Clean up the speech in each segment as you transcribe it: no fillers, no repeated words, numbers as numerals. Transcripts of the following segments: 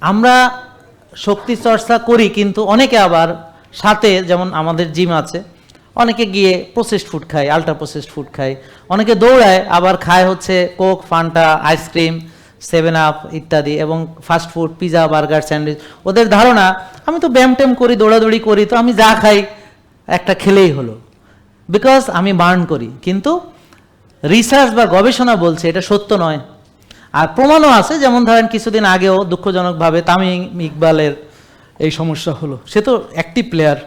আমরা শক্তি চর্চা করি, কিন্তু অনেকে আবার সাথে, যেমন আমাদের জিম আছে, অনেকে গিয়ে প্রসেসড ফুড খায়, আল্ট্রা প্রসেসড ফুড খায়, অনেকে দৌড়ায় আবার খায় হচ্ছে কোক, ফান্টা, আইসক্রিম, 7 আপ ইত্যাদি, এবং fast food, pizza, burger, sandwich. ওদের ধারণা আমি তো ব্যায়াম ট্যাম করি, দৌড়াদৌড়ি করি, তো আমি যা খাই একটা খেলেই হলো, বিকজ আমি বার্ন করি। কিন্তু রিসার্চ বা গবেষণা বলছে এটা সত্য নয়। আর প্রমাণও আছে, যেমন ধরেন কিছুদিন আগেও দুঃখজনকভাবে তামিম ইকবালের এই সমস্যা হলো। সে তো অ্যাক্টিভ প্লেয়ার।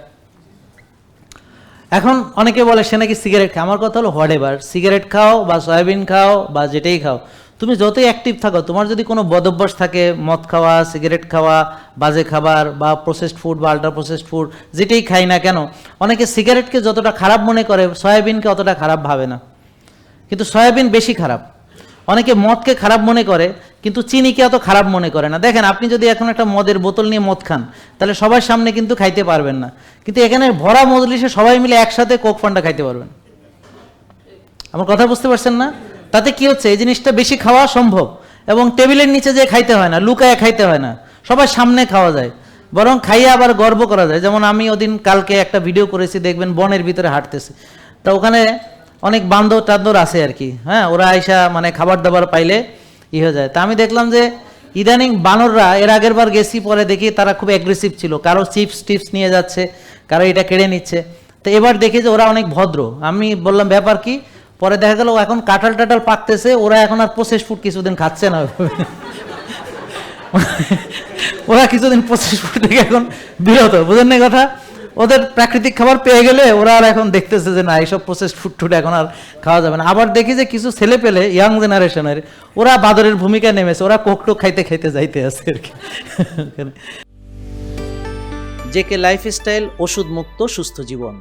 এখন অনেকে বলে সে নাকি সিগারেট খায়। আমার কথা হলো হোয়াটএভার, সিগারেট খাও বা সয়াবিন খাও বা যেটাই খাও, তুমি যতই অ্যাক্টিভ থাকো, তোমার যদি কোনো বদভ্যাস থাকে, মদ খাওয়া, সিগারেট খাওয়া, বাজে খাবার বা প্রসেসড ফুড বা আল্ট্রা প্রসেসড ফুড, যেটাই খাই না কেন, অনেকে সিগারেটকে যতটা খারাপ মনে করে সয়াবিনকে অতটা খারাপ ভাবে না, কিন্তু সয়াবিন বেশি খারাপ। অনেকে মদকে খারাপ মনে করে, কিন্তু চিনিকে অত খারাপ মনে করে না। দেখেন, আপনি যদি এখন একটা মদের বোতল নিয়ে মদ খান, তাহলে সবার সামনে কিন্তু খাইতে পারবেন না, কিন্তু এখানে ভরা মজলিসে সবাই মিলে একসাথে কোক, ফান্টা খাইতে পারবেন। আমার কথা বুঝতে পারছেন না? তাতে কি হচ্ছে, এই জিনিসটা বেশি খাওয়া সম্ভব, এবং টেবিলের নিচে যে খাইতে হয় না, লুকায় খাইতে হয় না, সবার সামনে খাওয়া যায়, বরং খাইয়ে আবার গর্ব করা যায়। যেমন আমি ওদিন কালকে একটা ভিডিও করেছি, দেখবেন বনের ভিতরে হাঁটতেছি, তা ওখানে অনেক বান্দর টান্দর আছে আর কি, হ্যাঁ, ওরা আইসা মানে খাবার দাবার পাইলে হয়ে যায়। তা আমি দেখলাম যে ইদানিং বানররা, এর আগের বার গেছি, পরে দেখি তারা খুব অ্যাগ্রেসিভ ছিল, কারো চিপস টিপস নিয়ে যাচ্ছে, কারো এটা কেড়ে নিচ্ছে। তো এবার দেখি যে ওরা অনেক ভদ্র। আমি বললাম ব্যাপার কি? পরে দেখা গেল এখন কাঁঠাল টাটাল পাকতেছে, ওরা এখন আর প্রসেস ফুড কিছুদিন খাচ্ছে না। ওরা কিছুদিন প্রসেস ফুড থেকে এখন বিরত, বুঝেন না কথা? ওদের প্রাকৃতিক খাবার পেয়ে গেলে ওরা আর এখন দেখতেছে যে না, এইসব প্রসেস ফুড টুড এখন আর খাওয়া যাবে না। আবার দেখি যে কিছু ছেলে পেলে, ইয়াং জেনারেশনের, ওরা বাদরের ভূমিকায় নেমেছে, ওরা কোকটোক খাইতে খাইতে যাইতে আছে আর কি। জেকে লাইফস্টাইল, ওষুধ মুক্ত সুস্থ জীবন।